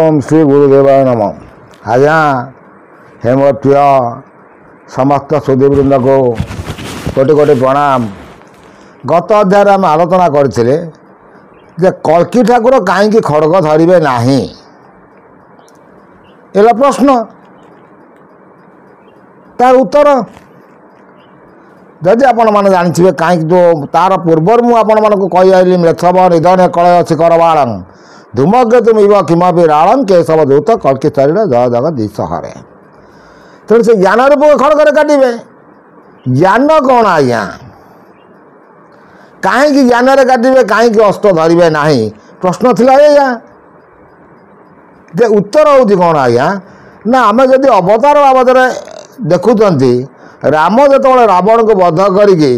ओम श्री गुरुदेवाय नमः। आज्ञा हे मोर प्रिय समस्त सुधीवृंद को कोटि कोटि प्रणाम। गत अध्याय आम आलोचना करते कल्की ठाकुर कहीं खड़ग धरवे ना प्रश्न तार उत्तर जदि आपण मैंने जानते कहीं तो तार पूर्वर मुझे कही आई मेथब निधन कलय शिखर बाणं धूमकेतु इव किमपि राणं केशव दूत कल्की शरीर जय जगदीश हरे। तेणु से ज्ञान रूप खड़गे काटे ज्ञान कौन आज्ञा कहीं ज्ञान काटे कहीं अस्त्र धरवे ना प्रश्न थिला जे उत्तर हूँ कौन आज्ञा ना आम जदि अवतार बाबद देखुं राम जो रावण को बध करके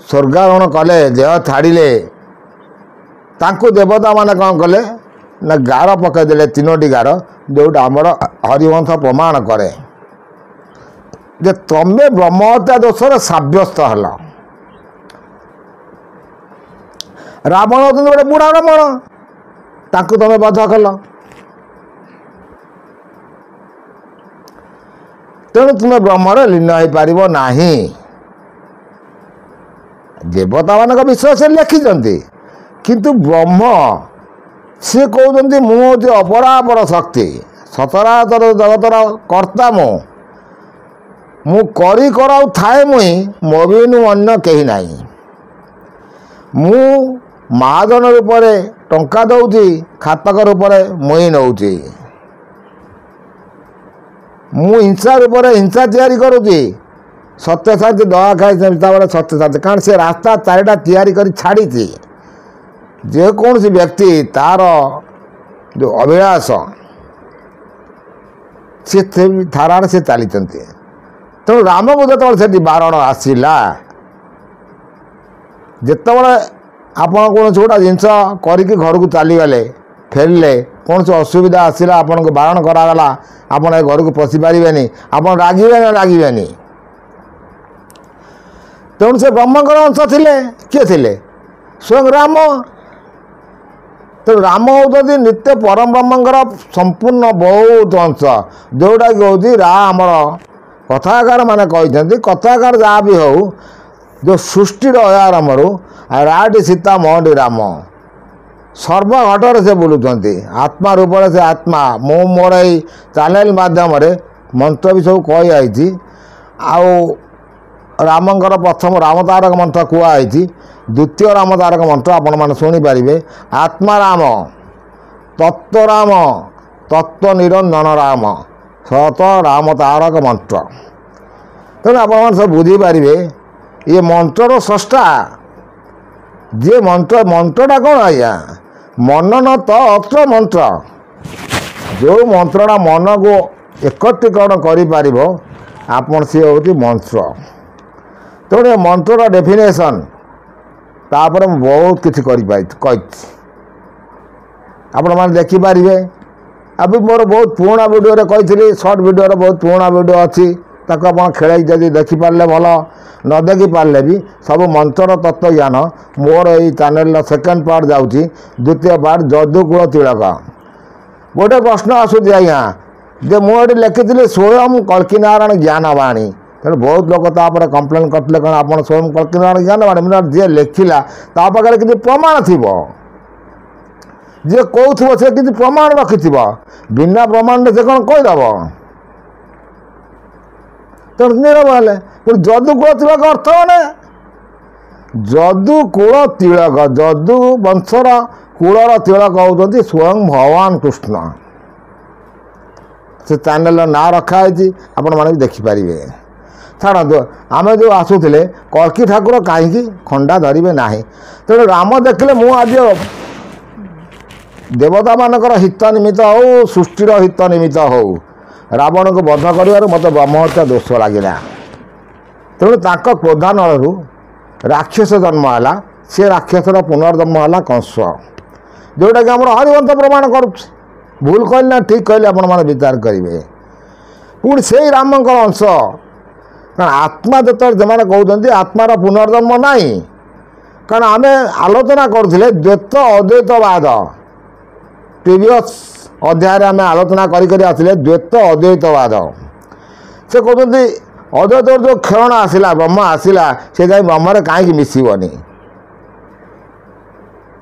स्वर्गारोहण कले देह छाड़िले तांको देवता माने कौन कले ना गार पकईदे तीनोटी गार जोटा आमर हरिवंश प्रमाण करे जे तमें ब्रह्म हत्या दोषर सब्यस्त हल। रावण होते गोटे बुढ़ा रावण तांको तमें बध कल तेणु तुम्हें ब्रह्मर लीन हो पार ना। देवता मान विषय से लिखिं किंतु ब्रह्म सी कहते मुझे अपरापर शक्ति सतरातर जगतर कर्ता मु करी कराऊ थाए मुई मो भी अन्य कहीं ना मु महाजन रूप टंका दौची खातक रूप मुई नौची मु हिंसा रूप हिंसा तैयारी करुँची सत्य शांति दया खाई सत्य शांति कारण से रास्ता चारिटा तैयारी कर छाड़ी जेकोसी व्यक्ति तार जो अभिलाष सी धारा से चली तेणु राम को जो बारण आसला जितेबाला आपण कौन गोटा जिनस करके घर को चलीगले फेरले कौन से असुविधा आसला आपन को बारण करागला आपण घर को पशि पारे आप रागे ना रागे तेणु से ब्रह्मकर अंश थे किए थे स्वयं राम। तेणु राम होती नित्य परम ब्रह्मकर संपूर्ण बहुत अंश जोटा कि हूँ आमर कथाकार मैंने कहते कथाकार जहाँ भी हो जो सृष्टि आरंभ राटी सीता मोहटी राम सर्वघटर से बुलूँ आत्मा रूप से आत्मा मु मोर चैनल मध्यम मंत्र भी सब कही आई रामंकर प्रथम राम तारक मंत्र कहुई द्वितीय राम तारक मंत्र आपण मैंने शुणिपारे आत्मा राम तत्व राम तत्व निरंजन राम सत राम तारक मंत्र। तेणु आप सब बुझीपारे ये मंत्र स्रष्टा जे मंत्र मंत्रटा कौन आज्ञा मनन तो अत्र मंत्र जो मंत्रटा मन को एकत्रीकरण कर आपण सी हूँ मंत्र। तेणु ये मंत्र डेफिनेशन तापर बहुत किसी कही आपण मैंने देखिपारे अभी मोर बहुत पुराना वीडियो कही सर्ट वीडियो बहुत पुराना वीडियो अच्छी ताको आप खेल जदि देखिपारे भल न देखिपारे भी सब मंत्र तत्व ज्ञान मोर ये चैनल सेकेंड पार्ट जाऊँगी द्वितीय पार्ट जदुकूल तिलक गोटे प्रश्न आसूँ आज्ञा जे मुझे लिखी स्वयं कल्की नारायण ज्ञानवाणी तेणु बहुत लोग तापर कंप्लेन करते कौन आप स्वयं कल्की नारायण ज्ञानवाणी जी लिखला पाखे किसी प्रमाण थी जी कौन से किसी प्रमाण रखि बिना प्रमाण से कौन कहीदेव तेणु नीरव हेले पुणी जदुकूल तिलक अर्थ मैंने जदुकूल तिलक जदु वंशर कूलर तिलक होती स्वयं भगवान कृष्ण से चैनल ना रखाई आपण मैंने भी देखिपारे छाड़ू आम जो आसूले कल्की ठाकुर कहीं खंडा धरवे ना तेणु राम देखले मु आज देवता मानकर हित निमित्त हो सृष्टिर हित निमित्त हो रावण को बध कर मत ब्रह्महत्या दोष लगे तेणु ताक क्रोधान राक्षस जन्म है सी राक्षसर पुनर्जन्म है कंस जोटा कि आम हरिवंश प्रमाण कर भूल कहली ना ठीक कहली आपण मैंने विचार करेंगे पुणी से रामकर अंश कारण आत्मा जो कहते आत्मार पुनर्जन्म ना कारण आम आलोचना करुले द्वैत अद्वैतवाद प्रीवियस अध्याय आम आलोचना करें द्वैत अद्वैतवाद से कहते अद्वैत जो क्षण आसला ब्रह्म आसला से जाए ब्रह्म कहीं मिसबनी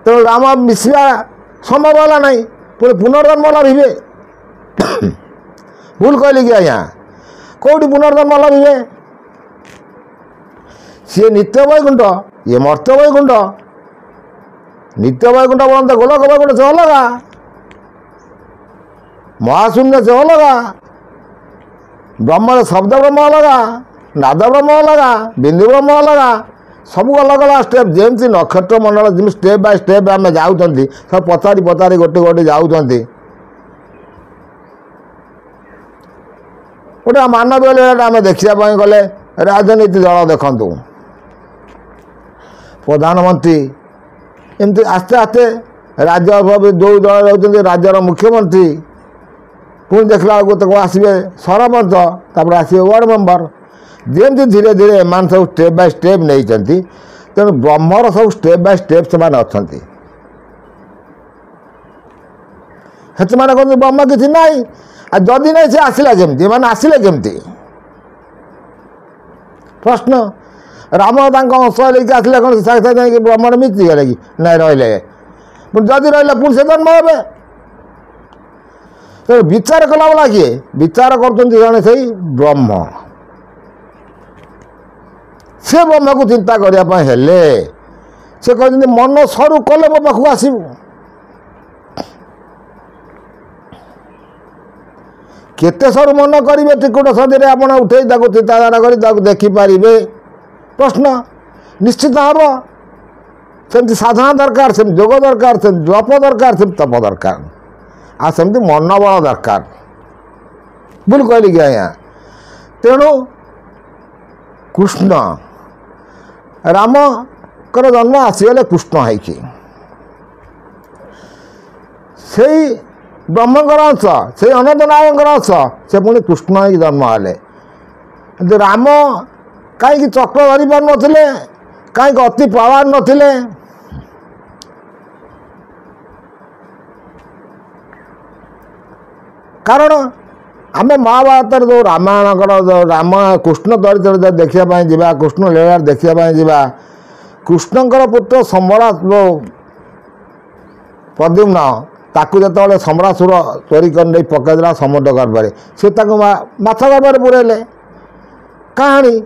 तेणु राम मिसवा संभव है ना पुणी पुनर्जन्म लभे भूल कहली कि आज्ञा कौटी पुनर्जन्म लभे सी नित्य वैकुंठ ये मर्त्य वैकुंठ नित्य वैकुंठ बोलते गोलक वैकुंठ से अलगा महाशून्य से अलगा ब्रह्म शब्द ब्रह्म अलगा नाद ब्रह्म अलगा बिंदु ब्रह्म अलगा सब अलग अलग स्टेप जमी नक्षत्र मंडल जमी स्टेप बाय स्टेप आम जाऊँ सब पचारि पचारि गोटे गोटे जाऊँ गोटे मानवीय आम देखापी गले राजनीति दल देखु प्रधानमंत्री एमती आस्ते आस्ते राज्य जो दल रोचे राज्यर मुख्यमंत्री पुणी देखला बेलू आसवे सरपंच तापर आसवे वार्ड मेंबर जमी धीरे धीरे एम सब स्टेप बाय स्टेप नहीं तेणु ब्रह्मर सब स्टेप बाय स्टेप से अच्छा कहते ब्रह्म किसी ना जदि नहीं से आसला जमी मैंने आसिले केमती प्रश्न राम अंश लेकिन आसले कौन साक्षात जाकि ब्रह्म मिति गले कि नहीं रही जदि रही पुणी से जन्म हे तो विचार कला वाला किए विचार कर से ब्रह्म से ब्रह्म को चिंता करने हेले से कहते मन सरू कले मो पाखु आसबू केते सरू मन करेंगे टिकुट सदी आप उठे चिंताधारा कर देखिपारे प्रश्न निश्चित हम सेमती साधना दरकार से जोग दरकार से जप दरकार से तप दरकार आ सेमती मनोबल दरकार भूल कहली कि आज्ञा तेणु कृष्ण राम कर जन्म आसीगले कृष्ण है से ब्रह्मकर अंश से अनंत नारायण अंश से पुणी कृष्ण ही जन्म हेले राम कहीं चक्र धरी पार नथिले कहीं अति पावर नथिले कारण आम महाभारत जो रामायण जो राम कृष्ण चरित्र देखापी जा कृष्ण लीला देखापी जा कृष्णकर पुत्र सम्राट जो प्रद्युम्न ताकू जो सम्रासुर चोरी कर नहीं पकईदेला समुद्र गर्भे से माछ गर्भे पुरेले कहानी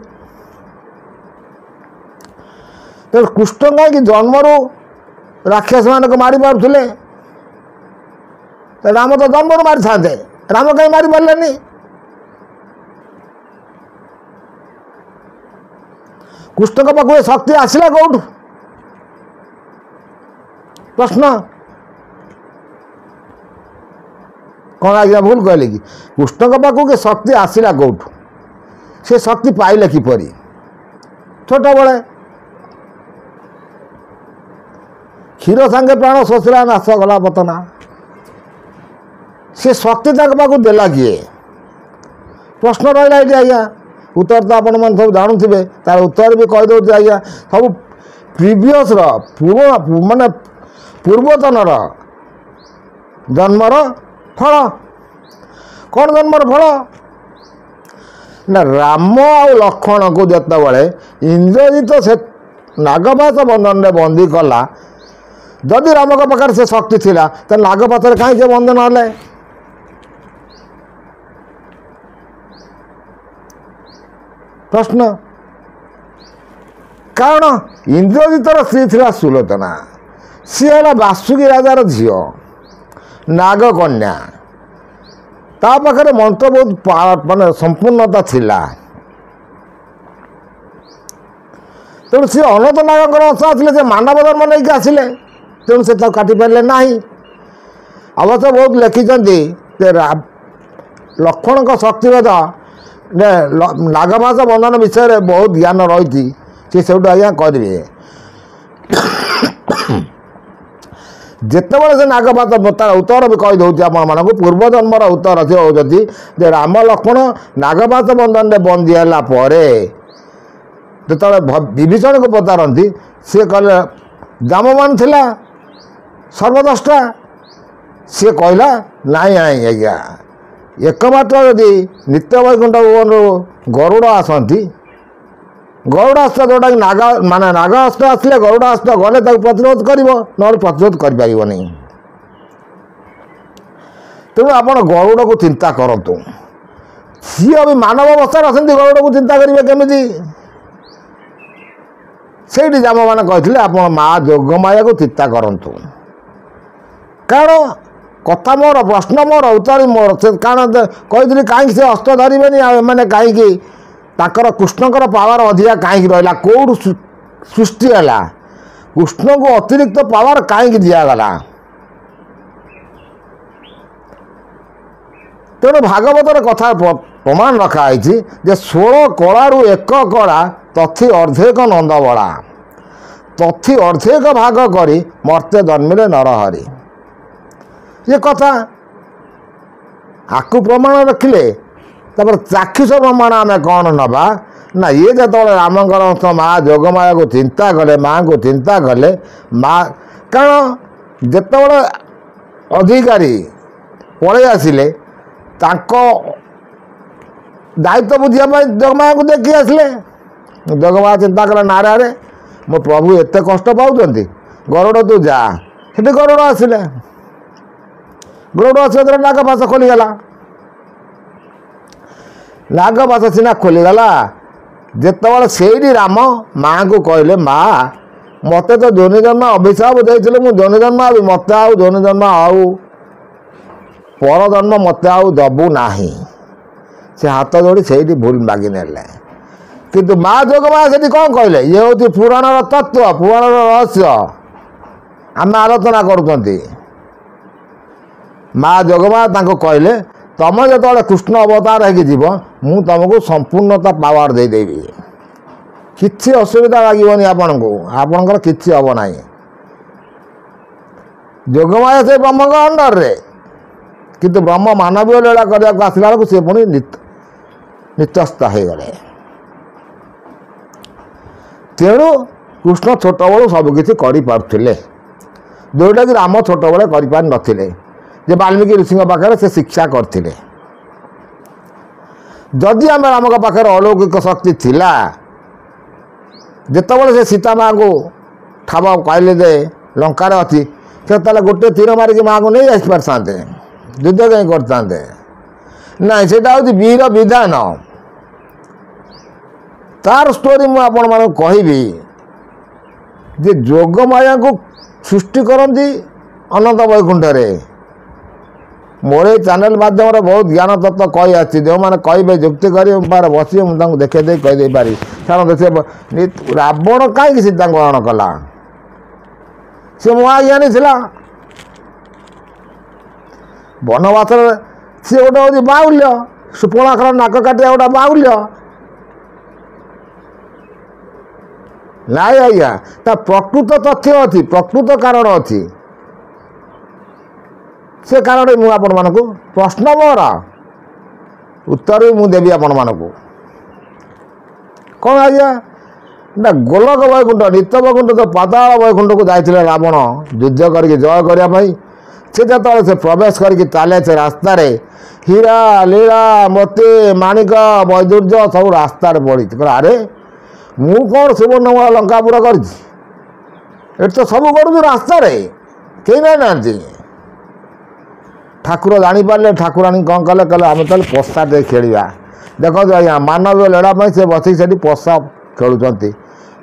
तो कृष्ण कहीं जन्मरू राक्षस मान मारी पारे राम तो जन्मरू मारी था राम कहीं मारी पारे कृष्ण के पाखु शक्ति आसला कौटू प्रश्न कौन आज्ञा भूल कहले कि कृष्ण के पाखु के शक्ति आसला कौटू से शक्ति पाइले किपरि छोट बड़े क्षीर सांगे प्राण शोषला नाश गला पतना से शक्ति पाखु देला किए प्रश्न रहा ये आज्ञा उत्तर तो आपण मैंने सब जानूे तार उत्तर भी कहीदे आज्ञा सब प्रिवियस पूर्व माने पूर्वतन जन्मर फल कौन जन्मर फल ना राम आ लक्ष्मण को जिते इंद्रजित से नागपाश बंधन में बंदी कला जदि राम के पाखे से शक्ति थिला तो नागपाश कहीं से बंधन हेले प्रश्न कारण इंद्रजितर स्त्री थी सुलोचना सी है वासुकी राजार झील नागकन्या ता पाखे मंत्र बहुत माने संपूर्णता थिला तेणु सी अनंत नागर अंश आसले से मानव धर्म नहीं आसिले तेणु से काटि पारे ना अवश्य बहुत लिखिं लक्ष्मण का शक्तिवेद नागपाश बंधन विषय बहुत ज्ञान रही सी सब आज्ञा करेंगे जितेबाला से नागपाश तार उत्तर भी कहीदे आपण पूर्व जन्मर उत्तर से होती राम लक्ष्मण नागपाश बंधन में बंदी है जो विभीषण को पचारती सी कहले जामवान थिला सर्वद्रष्टा सी कहला नाई नाई आज्ञा एकमात्र यदि नित्य वैकुंठ भुवन गरुड़ आसती गरुड़ास्त्र जोटा नाग माने नागास्त्र आसले गरुड़ास्त्र गले प्रतिरोध कर प्रतिरोध कर तेणु आप गरुड़ को चिंता करूँ सी अभी मानव अवस्था आसती गरुड़ को चिंता करेंगे केमी से जाम मैंने कहते आप माँ जोगमाया को चिंता करूँ कारण कथा मोर प्रश्न मोर उत्तर मोर से कारण कही कहीं से हस्त धरवे मैंने कहीं ताकर कृष्णकर पावर अधिका कहीं रहा कौटू सृष्टि है कृष्ण को अतिरिक्त पावर कहीं दिगला तेणु भागवतर कथा प्रमाण रखाई जे 16 कलारू एक कला तथि अर्धेक नंदबला तथि अर्धेक भाग करी मर्त्य जन्मिले नरहरि ये कथा आकु प्रमाण रखिले तापर चाक्षुष प्रमाण आम कौन नवा ना ये जो रामकर माँ जोगमाया को चिंता कले माँ को चिंता कले माँ कारण जिते अधिकारी पलि आसिले दायित्व बुझापी जोगमाया को देखी आसिले जोगमाया चिंता कला नारे मो प्रभु एत कष्ट पाँच गरुड़ तू जा से गरुड़ आसिले गरुड़ आस नागपाश खोलीगला नागपाश सीना खोलीगला जिते से राम माँ को कहले माँ मत तो जोनि जन्म अभिशाप देते मुझे जोनि जन्म आबि मत आउ जोनि जन्म आउ पर जन्म मत आउ दबू ना से हाथ जोड़ी से भूल मागि ने किंतु माँ जोगमाया से कौन कहले ये हूँ पुराण तत्व पुराण रहस्य आम आलोचना करुँच माँ जोगमाया कहले तुम जो कृष्ण अवतार हो मु तुमको संपूर्णता पावर देदेवी किसी असुविधा लगभग आपण को आपणकर किसी हम ना जोगमाया से ब्रह्म अंडर रे किंतु ब्रह्म मानवीय लीला करने को आसला बेलू सी पुणी नित्यस्थ हो गले तेणु कृष्ण छोट बड़ू सबकि करें जोटा कि राम छोट बड़े कर वाल्मीकि ऋषि पाखे से शिक्षा करते जदि आम राम पाखे अलौकिक शक्ति थिला जितेबाला से सीता माँ को ठाब कहले दे लंकार अच्छी से गोटे तीर मारिक माँ को नहीं आसपारे युद्ध कहीं करते ना सेटा हूँ वीर विधान तार स्टोरी मुझे कहबी जे जोगमाया को सृष्टि करती अनंत वैकुंठ मोर चैनल माध्यम बहुत ज्ञान तत्व कही आसी जो मैंने कहे जुक्ति कर बस मुझे देखे कहीदे पारि कारण से रावण कहीं सीता ग्रहण कला सी महाज्ञानी था वनवास सी गोटे हूँ बाहुल्य सुपर्णाखर नाक काटिया गोटे बाहुल्य नाई आज्ञा प्रकृत तथ्य अच्छी प्रकृत कारण अच्छी से कारण मुझे आपण मान प्रश्न मोर उत्तर भी मुझे देवी आपण मान कौन आज्ञा ना गोलक वैकुंठ नित्य वैकुंठ तो पाताल वैकुंठ को जाते रावण युद्ध करके जय करने से जो से प्रवेश करके चले से रास्ता हीरा लीला मोती माणिक वैदुर्य सब रास्ता पड़ी अरे मु कौन सुवर्णमूल लंका पूरा कर तो सब करूँ रास्ता कहीं ना ठाकुर जापारे ठाकुराणी कौन कले कले आम तो पशा टे खेला देखो आज्ञा मानवीय लीला से बसिक से पशा खेलुंट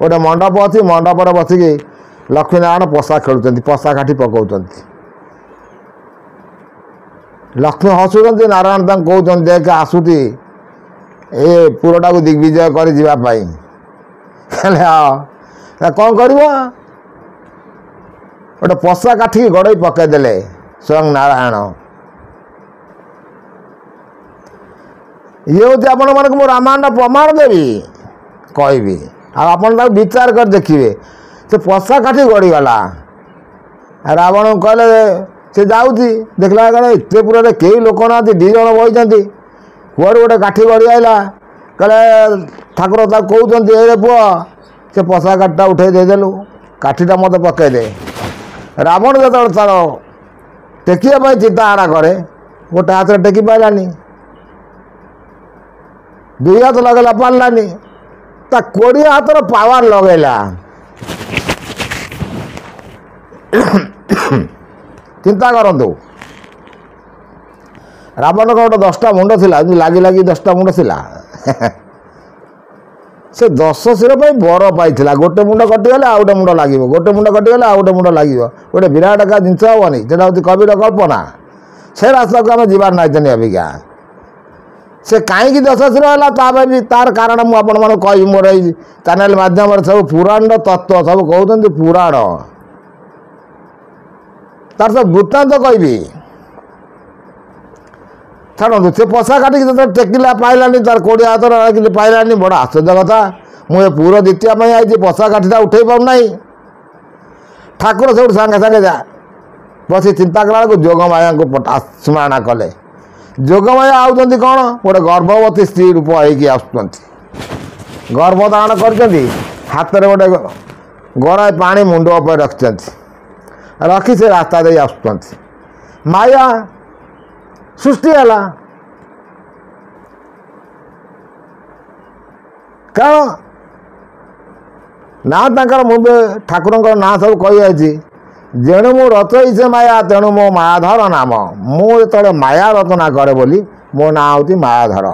गोटे मंडप अच्छी मंडप बसिकी लक्ष्मीनारायण पशा खेलुंट पशा काठी पकाउं लक्ष्मी हसुंच नारायण तक कहते देख आसुटी ए पुरटा को दिग्विजय कर जावाई हाँ कौन कर गोटे पशा काठी गड़े पकईदे स्वयं नारायण ये हूँ आपण मानक मो रामायण प्रमाण देवी कहबी आप विचार कर देखिए से पशा काठी गड़ीगला रावण कहले से जाऊँगी देखला एत पूरा कई लोक ना दी जन बही कुआड़ गोटे काठी गड़ी आईला कहले ठाकुर कहते ए पुआ से पशा काठीटा उठे देदेलु काठीटा मत पकईदे रावण जो तार ଟେକିବା ପାଇଁ ଚିନ୍ତା ଆଡ଼ା କରେ, ଗୋଟେ ହାତରେ ଟେକି ପାଇଲାନି, ଦୁଇ ହାତ ଲଗେଇଲା ପାରିଲାନି, ତା 20 ହାତର ପାୱାର ଲଗେଇଲା। ଚିନ୍ତା କରନ୍ତୁ, ରାବଣଙ୍କ ଗୋଟେ 10ଟା ମୁଣ୍ଡ ଥିଲା, ଲାଗି ଲାଗି 10ଟା ମୁଣ୍ଡ ଥିଲା। ସେ 10 ଶିର ପାଇଁ ବର ପାଇଥିଲା। ଗୋଟେ ମୁଣ୍ଡ କଟିଗଲେ ଆଉ ଗୋଟେ ମୁଣ୍ଡ ଲାଗିବ, ଗୋଟେ ମୁଣ୍ଡ କଟିଗଲେ ଆଉ ଗୋଟେ ମୁଣ୍ଡ ଲାଗିବ। ଗୋଟେ ବିରାଟ ଏକା ଜିନିଷ ହେବନି, ସେଟା ହେଉଛି କବିର କଳ୍ପନା। ସେ ରାସ୍ତାକୁ ଆମେ ଯିବାର ନାହିଁ ଅବିକା। ସେ କାହିଁକି 10 ଶିର ହେଲା ତା ପାଇଁ ବି ତାର କାରଣ ମୁଁ ଆପଣମାନଙ୍କୁ କହିବି। ମୋର ଏଇ ଚ୍ୟାନେଲ ମାଧ୍ୟମରେ ସବୁ ପୁରାଣର ତତ୍ତ୍ୱ ସବୁ କହୁଛନ୍ତି, ପୁରାଣ ତାର ସବୁ ବୃତ୍ତାନ୍ତ କହିବି। ଛାଡ଼ନ୍ତୁ, ସେ ପଶା କାଟିକି ଯେତେବେଳେ ଟେକିଲା ପାଇଲାନି, ତାର 20 ହାତର କିଛି ପାଇଲାନି। ବଡ଼ ଆଶ୍ଚର୍ଯ୍ୟ କଥା, ମୁଁ ଏ ପୁର ଜିତିବା ପାଇଁ ଆଇଛି, ପଶା କାଠିଟା ଉଠେଇ ପାରୁନାହିଁ। ଠାକୁର ସବୁଠୁ ସାଙ୍ଗେ ସାଙ୍ଗେ ବସି ଚିନ୍ତା କଲା ବେଳକୁ ଯୋଗମାୟାଙ୍କୁ ସ୍ମରଣ କଲେ। ଯୋଗମାୟା ଆଉଛନ୍ତି କ'ଣ? ଗୋଟେ ଗର୍ଭବତୀ ସ୍ତ୍ରୀ ରୂପ ହେଇକି ଆସୁଛନ୍ତି। ଗର୍ଭ ଧାରଣ କରିଛନ୍ତି, ହାତରେ ଗୋଟେ ଗରାଏ ପାଣି ମୁଣ୍ଡ ଉପରେ ରଖିଛନ୍ତି, ରଖି ସେ ରାସ୍ତା ଦେଇ ଆସୁଛନ୍ତି। ମାୟା ସୃଷ୍ଟି ହେଲା। କାରଣ ନା ତାଙ୍କର ମୁଁ ଠାକୁରଙ୍କର ନାଁ ସବୁ କହିଯାଇଛି। ଯେଣୁ ମୁଁ ରଚଇ ସେ ମାୟା ତେଣୁ ମୋ ମାୟାଧର ନାମ। ମୁଁ ଯେତେବେଳେ ମାୟା ରଚନା କରେ ବୋଲି ମୋ ନାଁ ହେଉଛି ମାୟାଧର।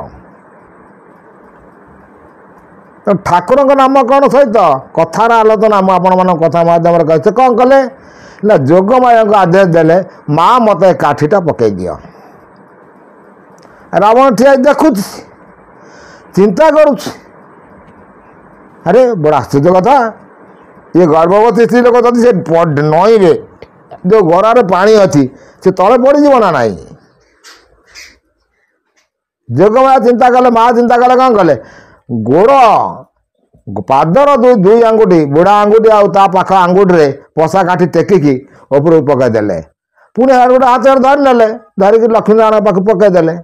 ଠାକୁରଙ୍କ ନାମ କ'ଣ ସହିତ କଥାର ଆଲୋଚନା ମୁଁ ଆପଣମାନଙ୍କ କଥା ମାଧ୍ୟମରେ କହିଛି। କ'ଣ କଲେ ନା ଯୋଗମାୟାଙ୍କୁ ଆଦେଶ ଦେଲେ, ମା ମୋତେ କାଠିଟା ପକାଇ ଦିଅ। ରାବଣ ଠିଆ ଦେଖୁଛି, ଚିନ୍ତା କରୁଛି, ଆରେ ବଡ଼ ଆଶ୍ଚର୍ଯ୍ୟ କଥା, ଇଏ ଗର୍ଭବତୀ ସ୍ତ୍ରୀ ଲୋକ ଯଦି ସେ ନଈରେ ଯେଉଁ ଗରାରେ ପାଣି ଅଛି ସେ ତଳେ ପଡ଼ିଯିବ ନା ନାହିଁ। ଯୋଗମାୟା ଚିନ୍ତା କଲେ, ମା ଚିନ୍ତା କଲେ, କ'ଣ କଲେ? ଗୋଡ଼ ପାଦର ଦୁଇ ଆଙ୍ଗୁଠି, ବୁଢ଼ା ଆଙ୍ଗୁଠି ଆଉ ତା ପାଖ ଆଙ୍ଗୁଠିରେ ପଶା କାଠି ଟେକିକି ଉପରକୁ ପକାଇ ଦେଲେ। ପୁଣି ଗୋଟେ ହାତରେ ଧରି ନେଲେ, ଧରିକି ଲକ୍ଷ୍ମୀନାରାୟଣ ପାଖକୁ ପକାଇ ଦେଲେ।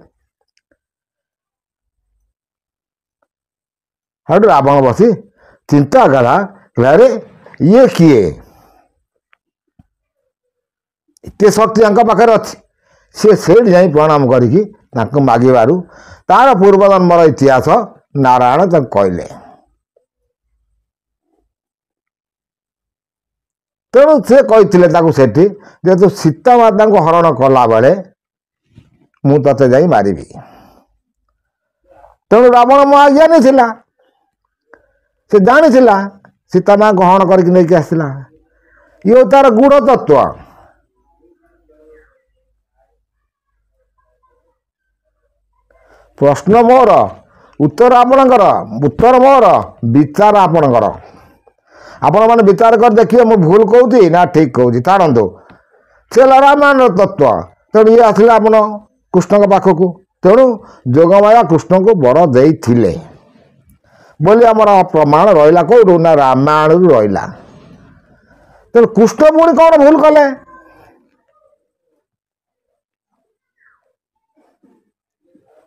ହେଠୁ ରାବଣ ବସି ଚିନ୍ତା କଲା, ଆରେ ଇଏ କିଏ? ଏତେ ଶକ୍ତି ତାଙ୍କ ପାଖରେ ଅଛି। ସିଏ ସେଇଠି ଯାଇ ପ୍ରଣାମ କରିକି ତାଙ୍କୁ ମାଗିବାରୁ ତାର ପୂର୍ବଜନ୍ମର ଇତିହାସ ନାରାୟଣ ତାଙ୍କୁ କହିଲେ। ତେଣୁ ସେ କହିଥିଲେ ତାକୁ ସେଠି, ଯେ ତୁ ସୀତା ମାତାଙ୍କୁ ହରଣ କଲାବେଳେ ମୁଁ ତତେ ଯାଇ ମାରିବି। ତେଣୁ ରାବଣ ମହାଜ୍ଞାନୀ ଥିଲା, ସେ ଜାଣିଥିଲା ସୀତା ମାଙ୍କୁ ହରଣ କରିକି ନେଇକି ଆସିଥିଲା। ଇଏ ତାର ଗୂଢ଼ ତତ୍ତ୍ୱ। ପ୍ରଶ୍ନ ମୋର, ଉତ୍ତର ଆପଣଙ୍କର, ଉତ୍ତର ମୋର, ବିଚାର ଆପଣଙ୍କର। ଆପଣମାନେ ବିଚାର କରି ଦେଖିବେ ମୁଁ ଭୁଲ କହୁଛି ନା ଠିକ୍ କହୁଛି। ଛାଡ଼ନ୍ତୁ, ସେ ହେଲା ରାମାୟଣର ତତ୍ତ୍ୱ। ତେଣୁ ଇଏ ଆସିଲେ ଆପଣ କୃଷ୍ଣଙ୍କ ପାଖକୁ। ତେଣୁ ଯୋଗମାୟା କୃଷ୍ଣଙ୍କୁ ବର ଦେଇଥିଲେ ବୋଲି ଆମର ପ୍ରମାଣ ରହିଲା। କେଉଁଠୁ? ନା ରାମାୟଣରୁ ରହିଲା। ତେଣୁ କୃଷ୍ଣ ପୁଣି କ'ଣ ଭୁଲ କଲେ?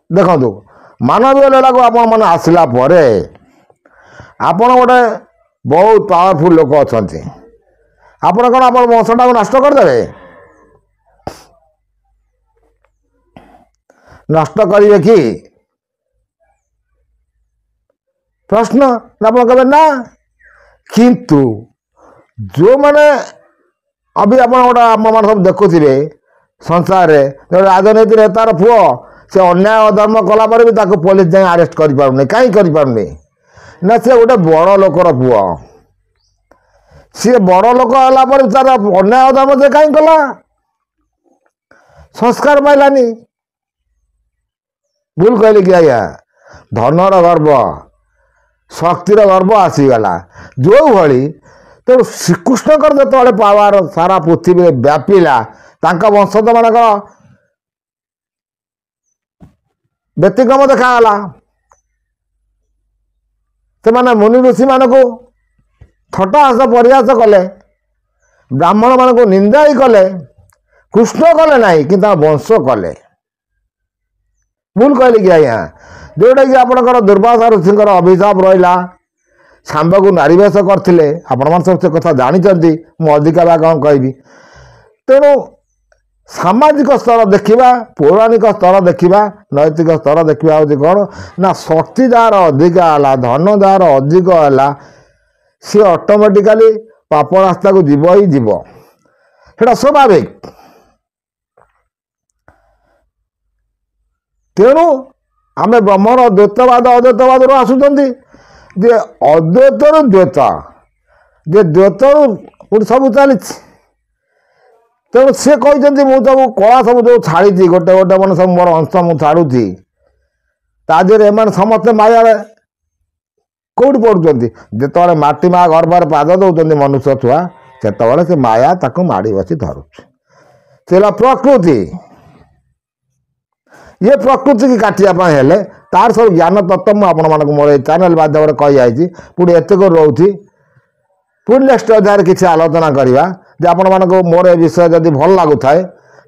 ଦେଖନ୍ତୁ, ମାନବୀୟ ଲୀଳାକୁ ଆପଣମାନେ ଆସିଲା ପରେ ଆପଣ ଗୋଟେ ବହୁତ ପାୱାରଫୁଲ୍ ଲୋକ ଅଛନ୍ତି। ଆପଣ କ'ଣ ଆପଣ ବଂଶଟାକୁ ନଷ୍ଟ କରିଦେବେ? ନଷ୍ଟ କରିବେ କି? ପ୍ରଶ୍ନ। ଆପଣ କହିବେ ନା, କିନ୍ତୁ ଯେଉଁମାନେ ଆପଣ ଆପଣମାନେ ସବୁ ଦେଖୁଥିବେ ସଂସାରରେ, ରାଜନୀତିରେ ତାର ପୁଅ ସେ ଅନ୍ୟାୟ ଅଧର୍ମ କଲା ପରେ ବି ତାକୁ ପୋଲିସ ଯାଇ ଆରେଷ୍ଟ କରିପାରୁନି। କାହିଁ କରିପାରୁନି? ନା ସେ ଗୋଟେ ବଡ଼ ଲୋକର ପୁଅ। ସିଏ ବଡ଼ ଲୋକ ହେଲା ପରେ ତାର ଅନ୍ୟାୟ ଅଧର୍ମ ସେ କାହିଁ କଲା? ସଂସ୍କାର ପାଇଲାନି। ଭୁଲ କହିଲି କି ଆଜ୍ଞା? ଧନର ଗର୍ବ, ଶକ୍ତିର ଗର୍ବ ଆସିଗଲା ଯେଉଁଭଳି। ତେଣୁ ଶ୍ରୀକୃଷ୍ଣଙ୍କର ଯେତେବେଳେ ପାୱାର ସାରା ପୃଥିବୀରେ ବ୍ୟାପିଲା, ତାଙ୍କ ବଂଶଧମାନଙ୍କର ବ୍ୟତିକ୍ରମ ଦେଖାଗଲା। ସେମାନେ ମୁନି ଋଷିମାନଙ୍କୁ ଥଟ୍ଟାହାସ ପରିହାସ କଲେ, ବ୍ରାହ୍ମଣମାନଙ୍କୁ ନିନ୍ଦା ହିଁ କଲେ। କୃଷ୍ଣ କଲେ ନାହିଁ, କିନ୍ତୁ ତାଙ୍କ ବଂଶ କଲେ। ଭୁଲ କହିଲି କି ଆଜ୍ଞା? ଯେଉଁଟାକି ଆପଣଙ୍କର ଦୁର୍ବାସା ଋଷିଙ୍କର ଅଭିଶାପ ରହିଲା। ଶାମ୍ବକୁ ନାରୀବେଶ କରିଥିଲେ, ଆପଣମାନେ ସବୁ ସେ କଥା ଜାଣିଛନ୍ତି, ମୁଁ ଅଧିକା ବା କ'ଣ କହିବି। ତେଣୁ सामाजिक स्तर देखा पौराणिक स्तर देखा नैतिक स्तर देखा हूँ कौन ना शक्ति जार अधिक है धन जार अधिक है सी ऑटोमेटिकली पाप रास्ता को जीव ही जीव सेटा स्वाभाविक तेणु आम ब्रह्मण द्वैतवाद अद्वैतवाद आसुँच जे अद्वैत द्वैत जे द्वैत पुणी सब चली तेणु सी कहते मुझे सब कला सब जो छाड़ी गोटे गोटे मन सब मोर अंश मुझे छाड़ुची तादेह एम समस्ते माया कौट पड़ुंट जिते माटी माँ गर्भर पाद दौरान मनुष्य छुआ से माया ताको माड़ी बसी धरुच से प्रकृति ये प्रकृति की काटिया हेले तार सब ज्ञान तत्व मुझे आपण मोर चैनल माध्यम कही जाइए पुणी एतक रोचे पुणी नेक्स्ट अध्याय किसी आलोचना करवा जे आपण मानक मोर ए विषय जदि भल लगुए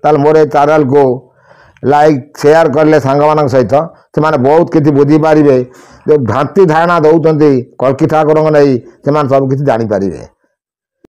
ताल मोर ए चैनल को लाइक शेयर कले सांग मान सहित से बहुत किसी बुझीपारे जो भ्रांति धारणा दौरान कल्की ठाकुर नहीं से सब किसी जानीपारे।